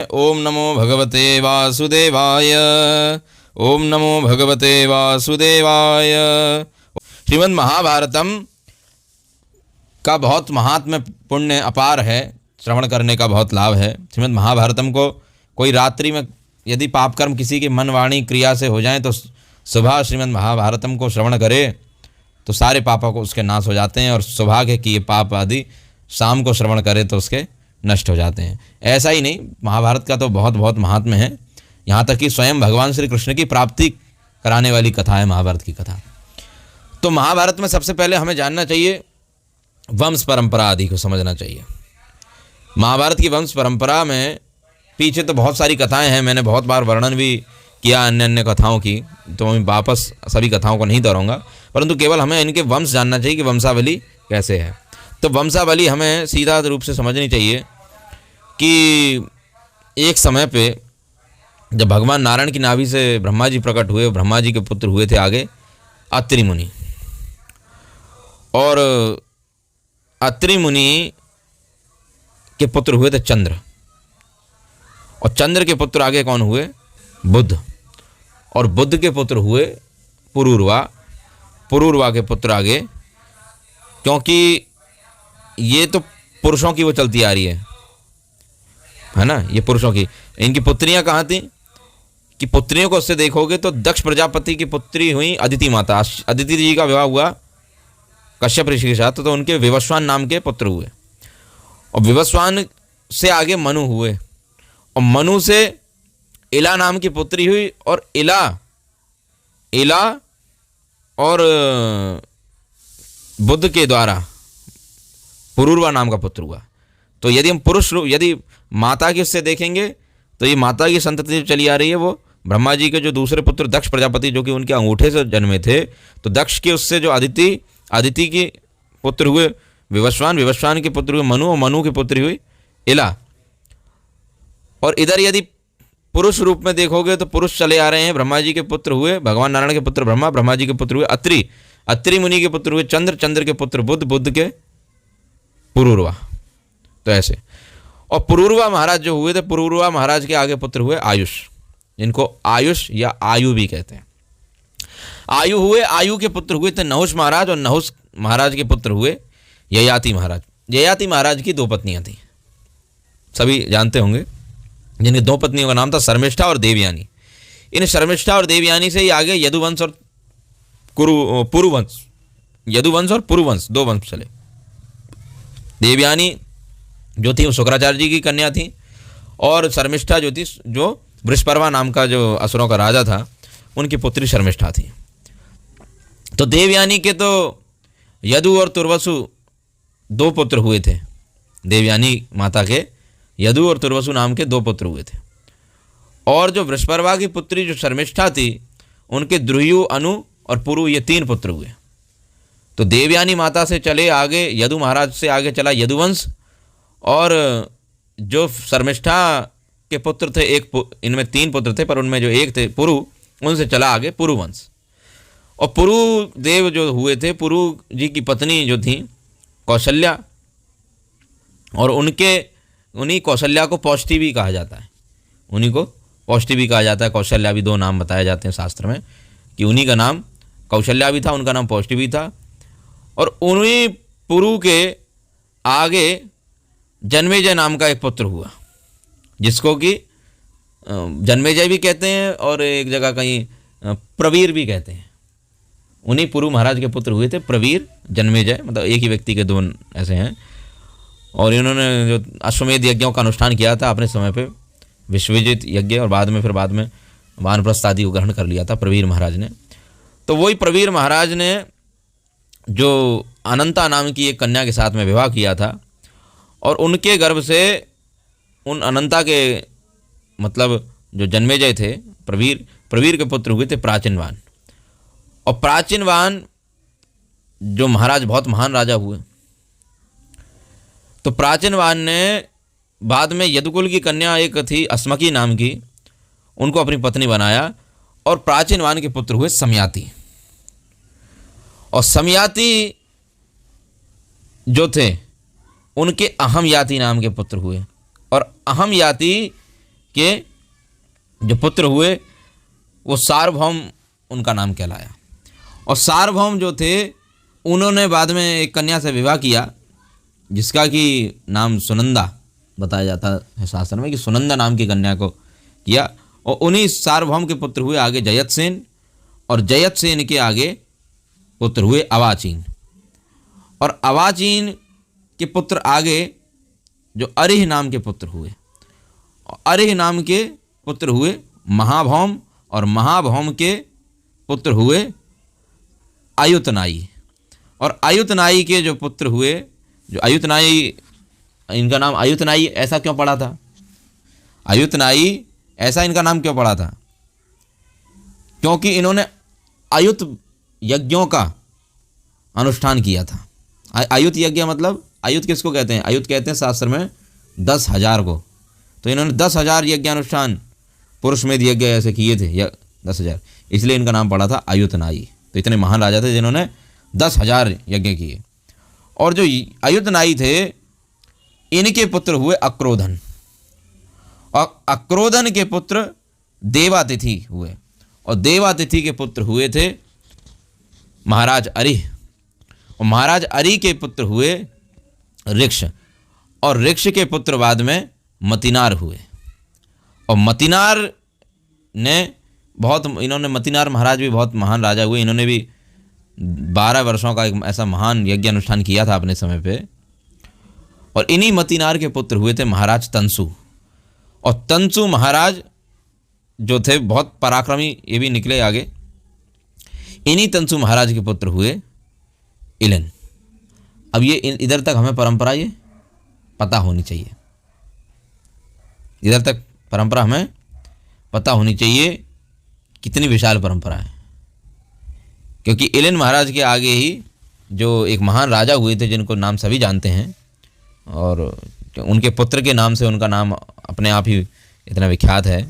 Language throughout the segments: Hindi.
ओम नमो भगवते वासुदेवाय। ओम नमो भगवते वासुदेवाय। श्रीमद् महाभारतम का बहुत महात्म्य पुण्य अपार है, श्रवण करने का बहुत लाभ है। श्रीमद् महाभारतम को कोई रात्रि में यदि पाप कर्म किसी की मन वाणी क्रिया से हो जाए तो सुबह श्रीमद् महाभारतम को श्रवण करे तो सारे पापों को उसके नाश हो जाते हैं, और सौभाग्य की ये पाप आदि शाम को श्रवण करे तो उसके नष्ट हो जाते हैं। ऐसा ही नहीं, महाभारत का तो बहुत बहुत महात्म्य है, यहाँ तक कि स्वयं भगवान श्री कृष्ण की प्राप्ति कराने वाली कथा है महाभारत की कथा। तो महाभारत में सबसे पहले हमें जानना चाहिए वंश परंपरा आदि को समझना चाहिए। महाभारत की वंश परंपरा में पीछे तो बहुत सारी कथाएं हैं, मैंने बहुत बार वर्णन भी किया अन्य अन्य कथाओं की, तो मैं वापस सभी कथाओं को नहीं दोहराऊंगा, परंतु केवल हमें इनके वंश जानना चाहिए कि वंशावली कैसे है। तो वंशावली हमें सीधा रूप से समझनी चाहिए कि एक समय पे जब भगवान नारायण की नाभि से ब्रह्मा जी प्रकट हुए, ब्रह्मा जी के पुत्र हुए थे आगे अत्रि मुनि, और अत्रि मुनि के पुत्र हुए थे चंद्र, और चंद्र के पुत्र आगे कौन हुए? बुध, और बुध के पुत्र हुए पुरूरवा, पुरूरवा के पुत्र आगे, क्योंकि ये तो पुरुषों की वो चलती आ रही है ना, ये पुरुषों की। इनकी पुत्रियां कहाँ थी कि पुत्रियों को उससे देखोगे तो दक्ष प्रजापति की पुत्री हुई अदिति माता। अदिति जी का विवाह हुआ कश्यप ऋषि के साथ, तो उनके विवस्वान नाम के पुत्र हुए, और विवस्वान से आगे मनु हुए, और मनु से इला नाम की पुत्री हुई, और इला और बुद्ध के द्वारा पुरूरवा नाम का पुत्र हुआ। तो यदि हम पुरुष रूप, यदि माता की उससे देखेंगे तो ये माता की संतति चली आ रही है, वो ब्रह्मा जी के जो दूसरे पुत्र दक्ष प्रजापति जो कि उनके अंगूठे से जन्मे थे, तो दक्ष के उससे जो अदिति के पुत्र हुए विवस्वान, विवस्वान के पुत्र हुए मनु, और मनु की पुत्री हुई इला। और इधर यदि पुरुष रूप में देखोगे तो पुरुष चले आ रहे हैं, ब्रह्मा जी के पुत्र हुए भगवान नारायण के पुत्र ब्रह्मा, ब्रह्मा जी के पुत्र हुए अत्रि, अत्रि मुनि के पुत्र हुए चंद्र, चंद्र के पुत्र बुध, बुध के पुरूरवा। तो ऐसे, और पुरूरवा महाराज जो हुए थे, पुरूरवा महाराज के आगे पुत्र हुए आयुष, जिनको आयुष या आयु भी कहते हैं। आयु हुए, आयु के पुत्र हुए थे नहुष महाराज, और नहुष महाराज के पुत्र हुए ययाति महाराज। ययाति महाराज की दो पत्नियां थी, सभी जानते होंगे, जिनकी दो पत्नियों का नाम था शर्मिष्ठा और देवयानी। इन शर्मिष्ठा और देवयानी से ही आगे यदुवंश और पुरुवंश, यदुवंश और पुरुवंश दो वंश चले। देवयानी जो थी वो शुक्राचार्य जी की कन्या थी, और शर्मिष्ठा जो थी, जो वृषपर्वा नाम का जो असुरों का राजा था, उनकी पुत्री शर्मिष्ठा थी। तो देवयानी के तो यदु और तुर्वसु दो पुत्र हुए थे, देवयानी माता के यदु और तुर्वसु नाम के दो पुत्र हुए थे, और जो वृषपर्वा की पुत्री जो शर्मिष्ठा थी, उनके द्रुयु, अनु और पुरु, ये तीन पुत्र हुए। तो देवयानी माता से चले आगे यदु महाराज से आगे चला यदुवंश, और जो शर्मिष्ठा के पुत्र थे, इनमें तीन पुत्र थे पर उनमें जो एक थे पुरु, उनसे चला आगे पुरुवंश। और पुरु देव जो हुए थे, पुरु जी की पत्नी जो थी कौशल्या, और उन्हीं कौशल्या को पौष्टि भी कहा जाता है, उन्हीं को पौष्टि भी कहा जाता है। कौशल्या भी दो नाम बताए जाते हैं शास्त्र में, कि उन्हीं का नाम कौशल्या भी था, उनका नाम पौष्टि भी था। और उन्हीं पुरु के आगे जन्मेजय नाम का एक पुत्र हुआ, जिसको कि जन्मेजय भी कहते हैं और एक जगह कहीं प्रवीर भी कहते हैं। उन्हीं पुरु महाराज के पुत्र हुए थे प्रवीर, जन्मेजय, मतलब एक ही व्यक्ति के दो ऐसे हैं। और इन्होंने जो अश्वमेध यज्ञों का अनुष्ठान किया था अपने समय पे, विश्वजित यज्ञ, और बाद में वानप्रस्थ आदि को ग्रहण कर लिया था प्रवीर महाराज ने। तो वही प्रवीर महाराज ने जो अनंता नाम की एक कन्या के साथ में विवाह किया था, और उनके गर्भ से उन अनंता के मतलब जो जन्मेजय थे प्रवीर के पुत्र हुए थे प्राचीनवान। और प्राचीनवान जो महाराज बहुत महान राजा हुए, तो प्राचीनवान ने बाद में यदुकुल की कन्या एक थी अस्मकी नाम की, उनको अपनी पत्नी बनाया, और प्राचीनवान के पुत्र हुए समयाति। और समयाति जो थे उनके अहम याति नाम के पुत्र हुए, और अहम याति के जो पुत्र हुए वो सार्वभौम उनका नाम कहलाया। और सार्वभौम जो थे उन्होंने बाद में एक कन्या से विवाह किया जिसका कि नाम सुनंदा बताया जाता है शास्त्र में, कि सुनंदा नाम की कन्या को किया। और उन्हीं सार्वभौम के पुत्र हुए आगे जयतसेन, और जयतसेन के आगे पुत्र हुए अवाचीन, और अवाचीन के पुत्र आगे जो अरिह नाम के पुत्र हुए, अरिह नाम के पुत्र हुए महाभौम, और महाभौम के पुत्र हुए अयुतनाई, और अयुतनाई के जो पुत्र हुए, जो अयुतनाई, इनका नाम अयुतनाई ऐसा क्यों पड़ा था? अयुतनाई ऐसा इनका नाम क्यों पड़ा था? क्योंकि इन्होंने अयुत यज्ञों का अनुष्ठान किया था। अयुत यज्ञ मतलब, अयुत किसको कहते हैं? अयुत कहते हैं शास्त्र में 10,000 को। तो इन्होंने 10,000 यज्ञानुष्ठान, पुरुष में यज्ञ ऐसे किए थे 10,000, इसलिए इनका नाम पड़ा था अयुतनाई। तो इतने महान राजा थे जिन्होंने 10,000 यज्ञ किए। और जो अयुतनाई थे इनके पुत्र हुए अक्रोधन, और अक्रोधन के पुत्र देवातिथि हुए, और देवातिथि के पुत्र हुए थे महाराज अरिह, और महाराज अरिह के पुत्र हुए ऋक्ष, और ऋक्ष के पुत्र बाद में मतिनार हुए। और मतिनार ने बहुत, इन्होंने मतिनार महाराज भी बहुत महान राजा हुए। इन्होंने भी 12 वर्षों का एक ऐसा महान यज्ञ अनुष्ठान किया था अपने समय पे। और इन्हीं मतिनार के पुत्र हुए थे महाराज तंसु, और तंसु महाराज जो थे बहुत पराक्रमी, ये भी निकले आगे। इन्हीं तंसु महाराज के पुत्र हुए इलन। अब ये इधर तक हमें परंपरा ये पता होनी चाहिए, इधर तक परंपरा हमें पता होनी चाहिए, कितनी विशाल परंपरा है। क्योंकि इलन महाराज के आगे ही जो एक महान राजा हुए थे जिनको नाम सभी जानते हैं, और उनके पुत्र के नाम से उनका नाम अपने आप ही इतना विख्यात है।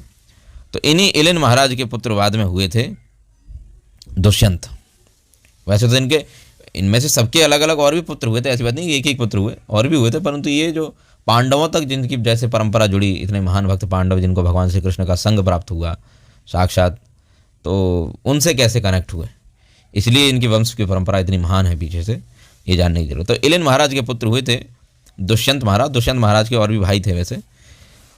तो इन्हीं इलन महाराज के पुत्र बाद में हुए थे दुष्यंत। वैसे तो इनमें से सबके अलग अलग और भी पुत्र हुए थे, ऐसी बात नहीं कि एक एक पुत्र हुए, और भी हुए थे, परंतु ये जो पांडवों तक जिनकी जैसे परंपरा जुड़ी, इतने महान भक्त पांडव जिनको भगवान श्री कृष्ण का संग प्राप्त हुआ साक्षात, तो उनसे कैसे कनेक्ट हुए, इसलिए इनकी वंश की परंपरा इतनी महान है पीछे से, ये जानने की जरूरत। तो इलन महाराज के पुत्र हुए थे दुष्यंत महाराज। दुष्यंत महाराज के और भी भाई थे वैसे,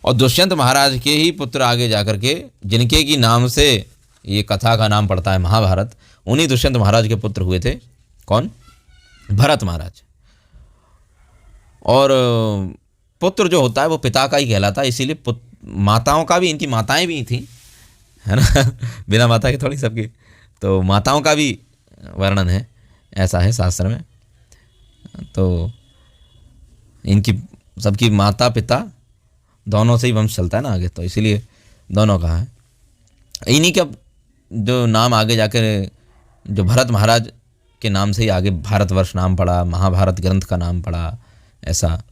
और दुष्यंत महाराज के ही पुत्र आगे जाकर के, जिनके की नाम से ये कथा का नाम पड़ता है महाभारत, उन्हीं दुष्यंत महाराज के पुत्र हुए थे कौन? भरत महाराज। और पुत्र जो होता है वो पिता का ही कहलाता है, इसीलिए माताओं का भी, इनकी माताएं भी थी, है ना बिना माता के थोड़ी सबकी, तो माताओं का भी वर्णन है, ऐसा है शास्त्र में। तो इनकी सबकी माता पिता दोनों से ही वंश चलता है ना आगे, तो इसीलिए दोनों कहा है। इन्हीं का जो नाम आगे जाकर जो भरत महाराज के नाम से ही आगे भारतवर्ष नाम पड़ा, महाभारत ग्रंथ का नाम पड़ा, ऐसा।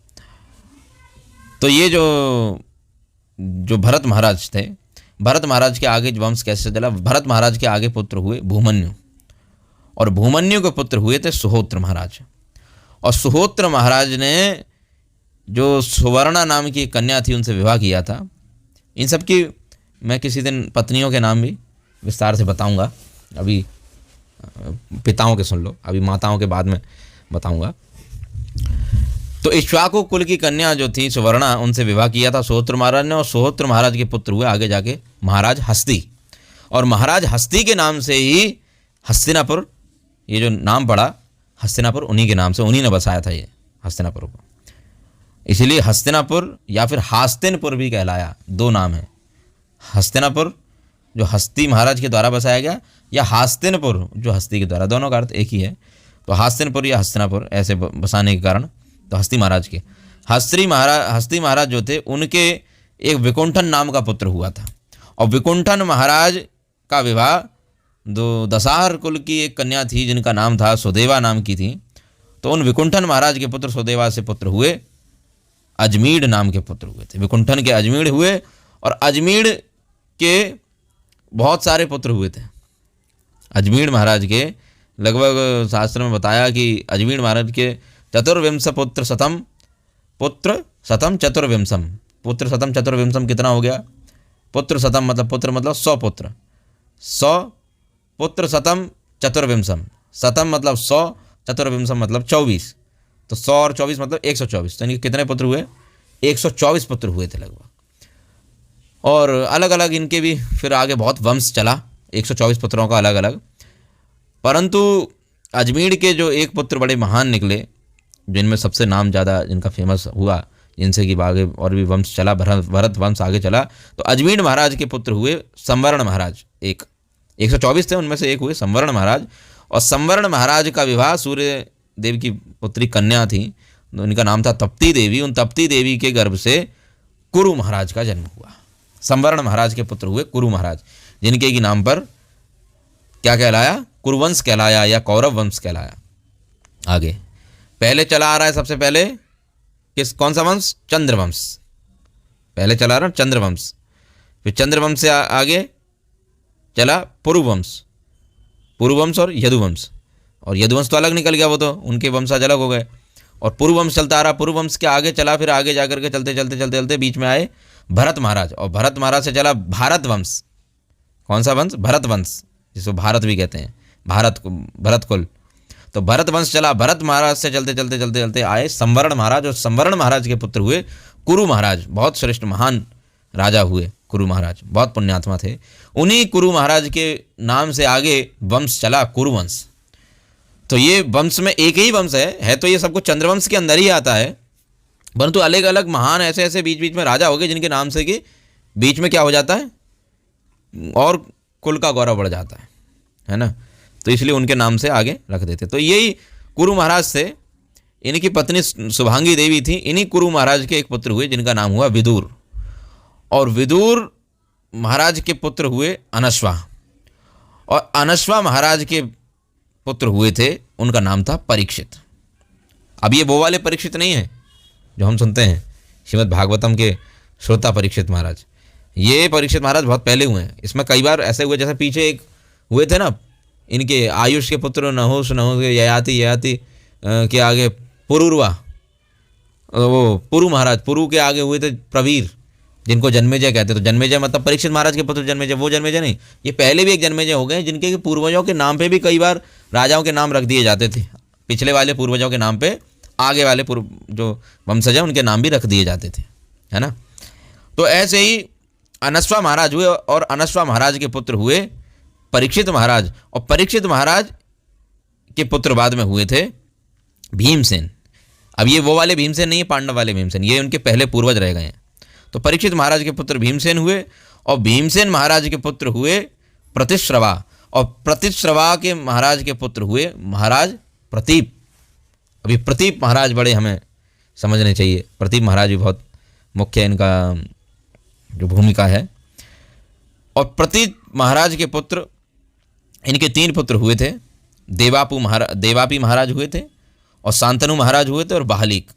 तो ये जो भरत महाराज थे, भरत महाराज के आगे वंश कैसे चला? भरत महाराज के आगे पुत्र हुए भूमन्यु, और भूमन्यु के पुत्र हुए थे सुहोत्र महाराज। और सुहोत्र महाराज ने जो सुवर्णा नाम की कन्या थी उनसे विवाह किया था। इन सब की मैं किसी दिन पत्नियों के नाम भी विस्तार से बताऊंगा, अभी पिताओं के सुन लो, अभी माताओं के बाद में बताऊंगा। तो इक्ष्वाकु कुल की कन्या जो थी सुवर्णा, उनसे विवाह किया था सुहोत्र महाराज ने, और सुहोत्र महाराज के पुत्र हुए आगे जाके महाराज हस्ती। और महाराज हस्ती के नाम से ही हस्तिनापुर, ये जो नाम पड़ा हस्तिनापुर, उन्हीं के नाम से, उन्हीं ने बसाया था ये हस्तिनापुर को, इसीलिए हस्तिनापुर या फिर हास्तिनपुर भी कहलाया। दो नाम है, हस्तिनापुर जो हस्ती महाराज के द्वारा बसाया गया, या हास्तिनपुर जो हस्ती के द्वारा, दोनों का अर्थ एक ही है। तो हास्तिनपुर या हस्तिनापुर ऐसे बसाने के कारण तो हस्ती महाराज के, हस्ती महाराज जो थे उनके एक विकुंठन नाम का पुत्र हुआ था। और विकुंठन महाराज का विवाह दसाहर कुल की एक कन्या थी जिनका नाम था सुदेवा नाम की थी। तो उन विकुंठन महाराज के पुत्र सुदेवा से पुत्र हुए अजमीढ़ नाम के पुत्र हुए थे। विकुंठन के अजमीढ़ हुए, और अजमीढ़ के बहुत सारे पुत्र हुए थे। अजमीढ़ महाराज के लगभग शास्त्र में बताया कि अजमीढ़ महाराज के चतुर्विंश पुत्र शतम, पुत्र शतम चतुर्विंशम, पुत्र शतम चतुर्विंशम कितना हो गया? पुत्र शतम मतलब पुत्र मतलब 100 पुत्र, 100 पुत्र शतम चतुर्विंशम, शतम मतलब 100, चतुर्विंशम मतलब 24, तो 100 और 24 मतलब 124। तो इनके कितने पुत्र हुए? 124 पुत्र हुए थे लगभग। और अलग अलग इनके भी फिर आगे बहुत वंश चला, 124 पुत्रों का अलग अलग। परंतु अजमेर के जो एक पुत्र बड़े महान निकले, जिनमें सबसे नाम ज़्यादा जिनका फेमस हुआ, जिनसे कि आगे और भी वंश चला, भरत वंश आगे चला, तो अजमेर महाराज के पुत्र हुए संवर्ण महाराज। 124 थे, उनमें से एक हुए संवर्ण महाराज। और संवर्ण महाराज का विवाह सूर्य देव की पुत्री कन्या थी, उनका नाम था तप्ती देवी। उन तप्ती देवी के गर्भ से कुरु महाराज का जन्म हुआ। संवर्ण महाराज के पुत्र हुए कुरु महाराज, जिनके की नाम पर क्या कहलाया? कुरुवंश कहलाया या कौरव वंश कहलाया। आगे पहले चला आ रहा है, सबसे पहले कौन सा वंश? चंद्रवंश। पहले चला रहा चंद्रवंश, फिर चंद्रवंश से आगे चला पुरुवंश, पुरुवंश और यदुवंश। और यदुवंश तो अलग निकल गया, वो तो उनके वंशज अलग हो गए। और पुरुवंश चलता आ रहा, पुरुवंश के आगे चला, फिर आगे जाकर के चलते चलते चलते चलते बीच में आए भरत महाराज। और भरत महाराज से चला भारत वंश। कौन सा वंश? भरत वंश, जिसको भारत भी कहते हैं, भरत कुल। तो भरत वंश चला, भरत महाराज से चलते चलते चलते चलते आए संवर्ण महाराज। और संवर्ण महाराज के पुत्र हुए कुरु महाराज। बहुत श्रेष्ठ महान राजा हुए कुरु महाराज, बहुत पुण्यात्मा थे। उन्हीं कुरु महाराज के नाम से आगे वंश चला कुरुवंश। तो ये वंश में एक ही वंश है तो ये सब कुछ चंद्रवंश के अंदर ही आता है, परंतु अलग अलग महान ऐसे ऐसे बीच बीच में राजा हो गए, जिनके नाम से कि बीच में क्या हो जाता है और कुल का गौरव बढ़ जाता है ना। तो इसलिए उनके नाम से आगे रख देते। तो यही कुरु महाराज से इनकी पत्नी शुभांगी देवी थी। इन्हीं कुरु महाराज के एक पुत्र हुए, जिनका नाम हुआ विदुर। और विदुर महाराज के पुत्र हुए अनश्वा। और अनश्वा महाराज के पुत्र हुए थे, उनका नाम था परीक्षित। अब ये वो वाले परीक्षित नहीं है जो हम सुनते हैं श्रीमद् भागवतम के श्रोता परीक्षित महाराज। ये परीक्षित महाराज बहुत पहले हुए हैं। इसमें कई बार ऐसे हुए, जैसे पीछे एक हुए थे ना, इनके आयुष के पुत्र नहुष के ययाति के आगे पुरुरवा, वो पुरु महाराज, पुरु के आगे हुए थे प्रवीर, जिनको जन्मेजय कहते। तो जन्मेजय मतलब परीक्षित महाराज के पुत्र जन्मेजय, वो जन्मेजय नहीं, ये पहले भी एक जन्मेजय हो गए, जिनके पूर्वजों के नाम पे भी कई बार राजाओं के नाम रख दिए जाते थे। पिछले वाले पूर्वजों के नाम पे आगे वाले जो वंशज हैं उनके नाम भी रख दिए जाते थे, है ना। तो ऐसे ही अनश्वा महाराज हुए, और अनश्वा महाराज के पुत्र हुए परीक्षित महाराज। और परीक्षित महाराज के पुत्र बाद में हुए थे भीमसेन। अब ये वो वाले भीमसेन नहीं है, पांडव वाले भीमसेन, ये उनके पहले पूर्वज रह गए हैं। तो परीक्षित महाराज के पुत्र भीमसेन हुए, और भीमसेन महाराज के पुत्र हुए प्रतिश्रवा। और प्रतिश्रवा के महाराज के पुत्र हुए महाराज प्रतीप। अभी प्रतीप महाराज बड़े हमें समझने चाहिए। प्रतीप महाराज भी बहुत मुख्य इनका जो भूमिका है। और प्रतीप महाराज के पुत्र, इनके 3 पुत्र हुए थे। देवापी महाराज हुए थे, और शांतनु महाराज हुए थे, और बाहलिक।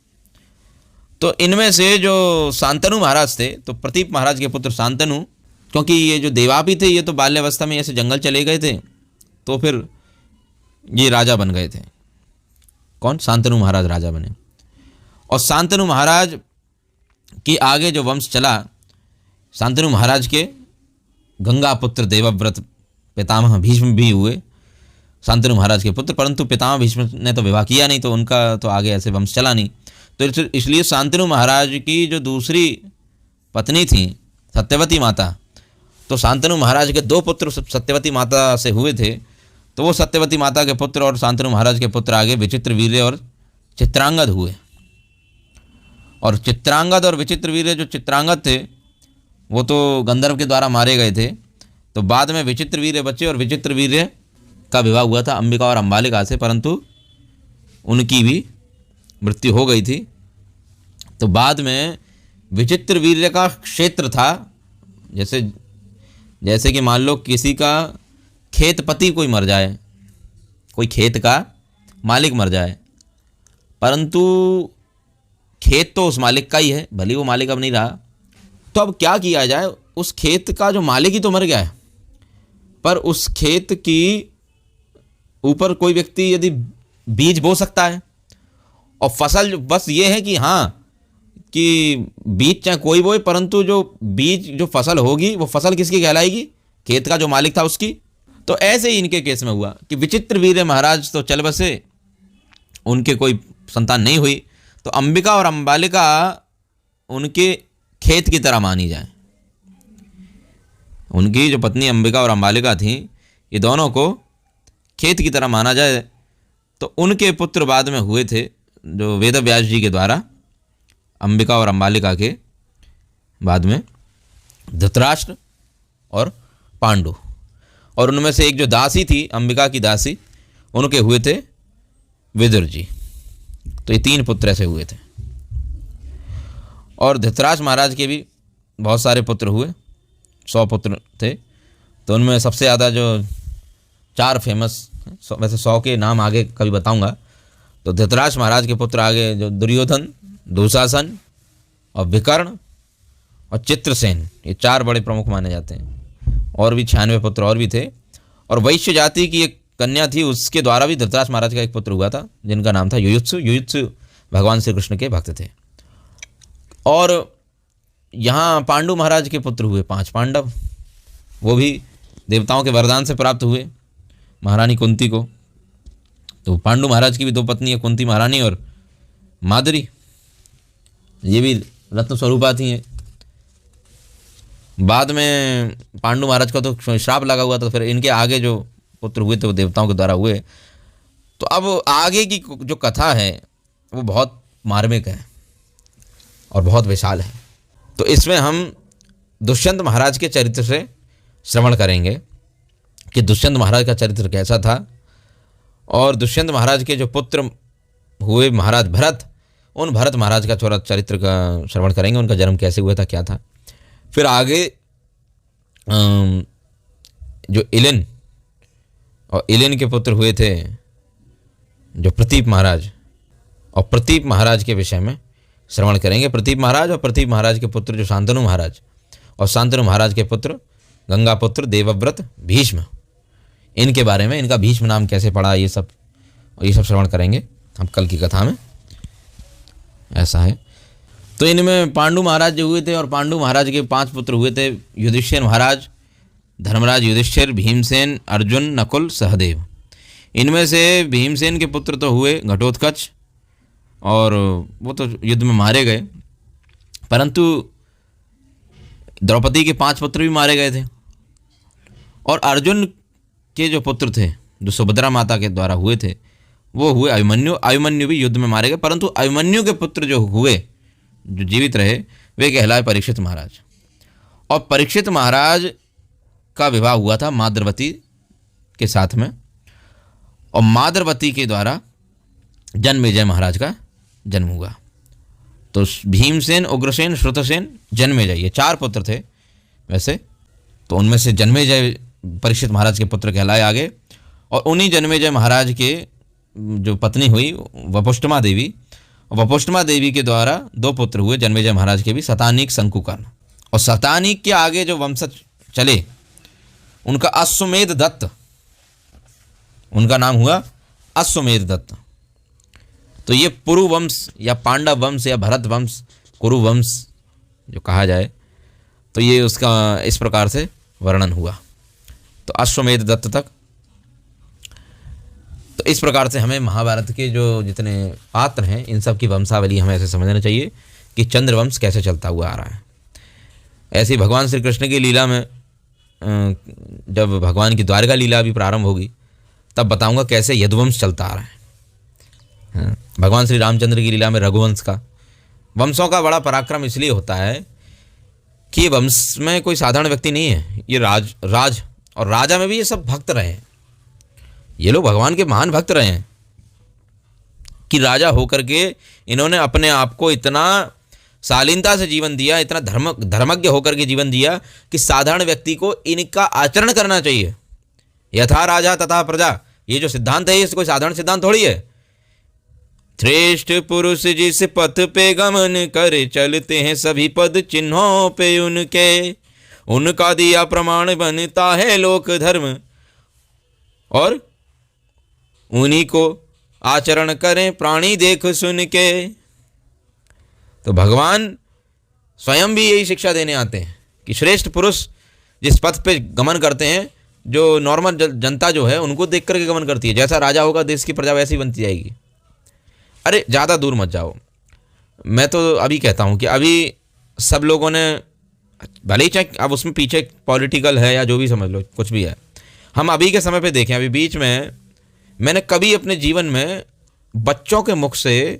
तो इनमें से जो शांतनु महाराज थे, तो प्रतीप महाराज के पुत्र शांतनु, क्योंकि ये जो देवापी थे ये तो बाल्यावस्था में ऐसे जंगल चले गए थे, तो फिर ये राजा बन गए थे। कौन? शांतनु महाराज राजा बने। और शांतनु महाराज की आगे जो वंश चला, शांतनु महाराज के गंगा पुत्र देवव्रत पितामह भीष्म भी हुए शांतनु महाराज के पुत्र, परंतु पितामह भीष्म ने तो विवाह किया नहीं, तो उनका तो आगे ऐसे वंश चला नहीं। तो इसलिए शांतनु महाराज की जो दूसरी पत्नी थी सत्यवती माता, तो शांतनु महाराज के 2 पुत्र सत्यवती माता से हुए थे। तो वो सत्यवती माता के पुत्र और शांतनु महाराज के पुत्र आगे विचित्रवीर्य और चित्रांगद हुए। और चित्रांगद और विचित्रवीर्य, जो चित्रांगद थे वो तो गंधर्व के द्वारा मारे गए थे, तो बाद में विचित्रवीर्य बचे, और विचित्रवीर्य का विवाह हुआ था अंबिका और अंबालिका से, परंतु उनकी भी मृत्यु हो गई थी। तो बाद में विचित्रवीर्य का क्षेत्र था, जैसे कि मान लो किसी का खेतपति कोई मर जाए, कोई खेत का मालिक मर जाए, परंतु खेत तो उस मालिक का ही है, भले वो मालिक अब नहीं रहा, तो अब क्या किया जाए? उस खेत का जो मालिक ही तो मर गया है, पर उस खेत की ऊपर कोई व्यक्ति यदि बीज बो सकता है, और फसल बस ये है कि हाँ कि बीज चाहे कोई बोए, परंतु जो बीज जो फसल होगी वो फसल किसकी कहलाएगी? खेत का जो मालिक था उसकी। तो ऐसे ही इनके केस में हुआ कि विचित्र वीर्य महाराज तो चल बसे, उनके कोई संतान नहीं हुई, तो अंबिका और अंबालिका उनके खेत की तरह मानी जाए। उनकी जो पत्नी अंबिका और अंबालिका थी, ये दोनों को खेत की तरह माना जाए। तो उनके पुत्र बाद में हुए थे जो वेद व्यास जी के द्वारा, अंबिका और अंबालिका के बाद में धृतराष्ट्र और पांडु, और उनमें से एक जो दासी थी, अंबिका की दासी, उनके हुए थे विदुर जी। तो ये 3 पुत्र ऐसे हुए थे। और धृतराष्ट्र महाराज के भी बहुत सारे पुत्र हुए, 100 पुत्र थे। तो उनमें सबसे ज़्यादा जो 4 फेमस, वैसे 100 के नाम आगे कभी बताऊंगा। तो धृतराष्ट्र महाराज के पुत्र आगे जो दुर्योधन, दुशासन और विकर्ण और चित्रसेन, ये 4 बड़े प्रमुख माने जाते हैं। और भी 96 पुत्र और भी थे। और वैश्य जाति की एक कन्या थी, उसके द्वारा भी धृतराष्ट्र महाराज का एक पुत्र हुआ था, जिनका नाम था युयुत्सु। युयुत्सु भगवान श्री कृष्ण के भक्त थे। और यहाँ पांडु महाराज के पुत्र हुए 5 पांडव, वो भी देवताओं के वरदान से प्राप्त हुए महारानी कुंती को। तो पांडु महाराज की भी 2 पत्नी है, कुंती महारानी और माद्री, ये भी रत्न स्वरूपा थी। बाद में पांडु महाराज का तो श्राप लगा हुआ था, फिर इनके आगे जो पुत्र हुए थे वो देवताओं के द्वारा हुए। तो अब आगे की जो कथा है वो बहुत मार्मिक है और बहुत विशाल है। तो इसमें हम दुष्यंत महाराज के चरित्र से श्रवण करेंगे कि दुष्यंत महाराज का चरित्र कैसा था, और दुष्यंत महाराज के जो पुत्र हुए महाराज भरत, उन भरत महाराज का थोड़ा चरित्र का श्रवण करेंगे, उनका जन्म कैसे हुआ था, क्या था। फिर आगे जो इलिन, और इलिन के पुत्र हुए थे जो प्रतीप महाराज, और प्रतीप महाराज के विषय में श्रवण करेंगे। प्रतीप महाराज और प्रतीप महाराज के पुत्र जो शांतनु महाराज, और शांतनु महाराज के पुत्र गंगा पुत्र देवव्रत भीष्म, इनके बारे में, इनका भीष्म नाम कैसे पड़ा, ये सब श्रवण करेंगे हम कल की कथा में। ऐसा है। तो इनमें पांडु महाराज जो हुए थे, और पांडु महाराज के 5 पुत्र हुए थे, युधिष्ठिर महाराज, धर्मराज युधिष्ठिर, भीमसेन, अर्जुन, नकुल, सहदेव। इनमें से भीमसेन के पुत्र तो हुए घटोत्कच, और वो तो युद्ध में मारे गए, परंतु द्रौपदी के 5 पुत्र भी मारे गए थे। और अर्जुन के जो पुत्र थे, जो सुभद्रा माता के द्वारा हुए थे, वो हुए अभिमन्यु। अभिमन्यु भी युद्ध में मारे गए, परंतु अभिमन्यु के पुत्र जो हुए, जो जीवित रहे, वे कहलाए परीक्षित महाराज। और परीक्षित महाराज का विवाह हुआ था माद्रवती के साथ में, और माद्रवती के द्वारा जन्मेजय महाराज का जन्म हुआ। तो भीमसेन, उग्रसेन, श्रुतसेन, जन्मेजय, ये 4 पुत्र थे वैसे। तो उनमें से जन्मेजय परीक्षित महाराज के पुत्र कहलाए आगे। और उन्हीं जन्मेजय महाराज के जो पत्नी हुई वपुष्टमा देवी, वपुष्टमा देवी के द्वारा 2 पुत्र हुए जन्मेजय महाराज के भी, शतानीक, शंकुकर्ण। और शतानीक के आगे जो वंशज चले, उनका अश्वमेध दत्त, उनका नाम हुआ अश्वमेध दत्त। तो ये पुरु वंश या पांडव वंश या भरत वंश, कुरु वंश जो कहा जाए, तो ये उसका इस प्रकार से वर्णन हुआ। तो अश्वमेध दत्त तक। तो इस प्रकार से हमें महाभारत के जो जितने पात्र हैं, इन सब की वंशावली हमें ऐसे समझना चाहिए कि चंद्रवंश कैसे चलता हुआ आ रहा है। ऐसे ही भगवान श्री कृष्ण की लीला में, जब भगवान की द्वारका लीला भी प्रारंभ होगी, तब बताऊंगा कैसे यदुवंश चलता आ रहा है। भगवान श्री रामचंद्र की लीला में रघुवंश का, वंशों का बड़ा पराक्रम इसलिए होता है कि ये वंश में कोई साधारण व्यक्ति नहीं है, ये राज और राजा में भी ये सब भक्त रहे हैं। ये लोग भगवान के महान भक्त रहे हैं कि राजा होकर के इन्होंने अपने आप को इतना शालीनता से जीवन दिया, इतना धर्मज्ञ होकर के जीवन दिया कि साधारण व्यक्ति को इनका आचरण करना चाहिए। यथा राजा तथा प्रजा, ये जो सिद्धांत है, ये कोई साधारण सिद्धांत थोड़ी है। श्रेष्ठ पुरुष जिस पथ पे गमन करे, चलते हैं सभी पद चिन्हों पे उनके, उनका दिया प्रमाण बनता है लोक धर्म, और उन्हीं को आचरण करें प्राणी देख सुन के। तो भगवान स्वयं भी यही शिक्षा देने आते हैं कि श्रेष्ठ पुरुष जिस पथ पे गमन करते हैं, जो नॉर्मल जनता जो है उनको देख करके गमन करती है। जैसा राजा होगा देश की प्रजा वैसी बनती जाएगी। अरे ज़्यादा दूर मत जाओ, मैं तो अभी कहता हूँ कि अभी सब लोगों ने, भले ही चाहे अब उसमें पीछे पॉलिटिकल है या जो भी समझ लो, कुछ भी है, हम अभी के समय पे देखें, अभी बीच में मैंने कभी अपने जीवन में बच्चों के मुख से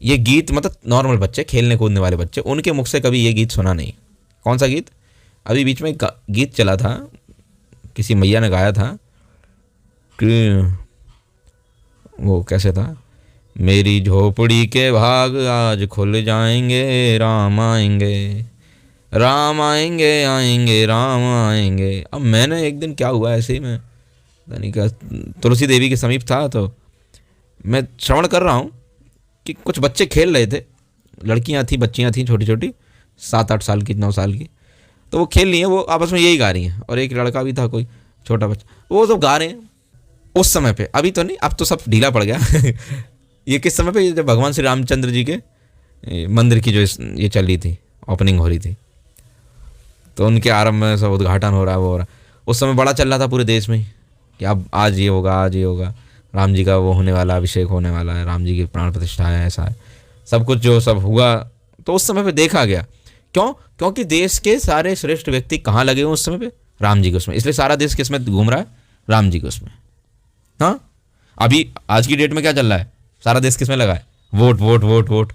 ये गीत, मतलब नॉर्मल बच्चे, खेलने कूदने वाले बच्चे, उनके मुख से कभी ये गीत सुना नहीं। कौन सा गीत? अभी बीच में गीत चला था, किसी मैया ने गाया था कि वो कैसे था, मेरी झोपड़ी के भाग आज खुल जाएंगे, राम आएंगे, राम आएंगे, आएंगे राम आएंगे। अब मैंने एक दिन क्या हुआ, ऐसे ही मैं यानी कि तुलसी देवी के समीप था, तो मैं श्रवण कर रहा हूँ कि कुछ बच्चे खेल रहे थे, लड़कियाँ थी, बच्चियाँ थी छोटी छोटी, 7-8 साल की, 9 साल की, तो वो खेल रही हैं, वो आपस में यही गा रही हैं, और एक लड़का भी था कोई छोटा बच्चा, वो सब गा रहे हैं उस समय पे। अभी तो नहीं, अब तो सब ढीला पड़ गया ये किस समय पे, जब भगवान श्री रामचंद्र जी के मंदिर की जो ये चल रही थी, ओपनिंग हो रही थी, तो उनके आरंभ में सब उद्घाटन हो रहा है, वो हो रहा, उस समय बड़ा चल रहा था पूरे देश में कि अब आज ये होगा, आज ये होगा, राम जी का वो होने वाला, अभिषेक होने वाला है, राम जी की प्राण प्रतिष्ठा है, ऐसा है सब कुछ जो सब हुआ। तो उस समय पे देखा गया, क्यों? क्योंकि देश के सारे श्रेष्ठ व्यक्ति कहाँ लगे हुए उस समय पे? राम जी के उसमें, इसलिए सारा देश किसमें घूम रहा है? राम जी के उसमें। हाँ, अभी आज की डेट में क्या चल रहा है? सारा देश किसमें लगा है? वोट वोट वोट वोट,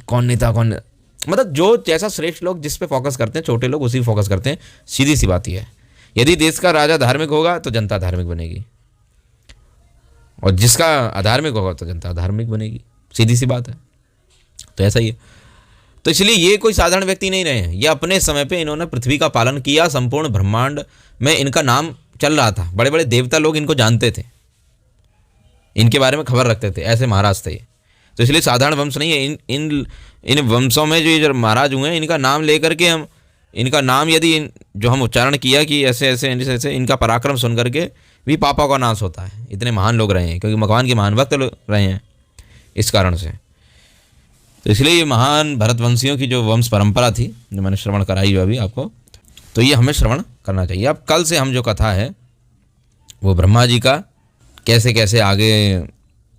कौन नेता कौन, मतलब जो जैसा श्रेष्ठ लोग जिस पे फोकस करते हैं, छोटे लोग उसी पे फोकस करते हैं। सीधी सी बात ही है, यदि देश का राजा धार्मिक होगा तो जनता धार्मिक बनेगी, और जिसका अधार्मिक होगा तो जनता धार्मिक बनेगी, सीधी सी बात है। तो ऐसा ही है। तो इसलिए ये कोई साधारण व्यक्ति नहीं रहे हैं, ये अपने समय पे इन्होंने पृथ्वी का पालन किया, संपूर्ण ब्रह्मांड में इनका नाम चल रहा था, बड़े बड़े देवता लोग इनको जानते थे, इनके बारे में खबर रखते थे, ऐसे महाराज थे ये। तो इसलिए साधारण वंश नहीं है। इन वंशों में जो ये महाराज हुए हैं, इनका नाम लेकर के हम, इनका नाम यदि जो हम उच्चारण किया कि ऐसे ऐसे ऐसे, इनका पराक्रम सुन करके भी पापों का नाश होता है। इतने महान लोग रहे हैं, क्योंकि भगवान के महान भक्त रहे हैं, इस कारण से। तो इसलिए ये महान भरतवंशियों की जो वंश परंपरा थी, जो मैंने श्रवण कराई जो अभी आपको, तो ये हमें श्रवण करना चाहिए। अब कल से हम जो कथा है वो ब्रह्मा जी का कैसे कैसे आगे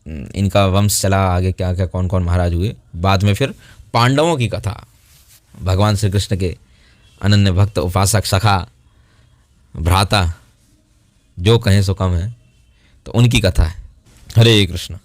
इनका वंश चला, आगे क्या क्या कौन कौन महाराज हुए, बाद में फिर पांडवों की कथा, भगवान श्री कृष्ण के अनन्य भक्त, उपासक, सखा, भ्राता, जो कहें सो कम है, तो उनकी कथा है। हरे कृष्ण।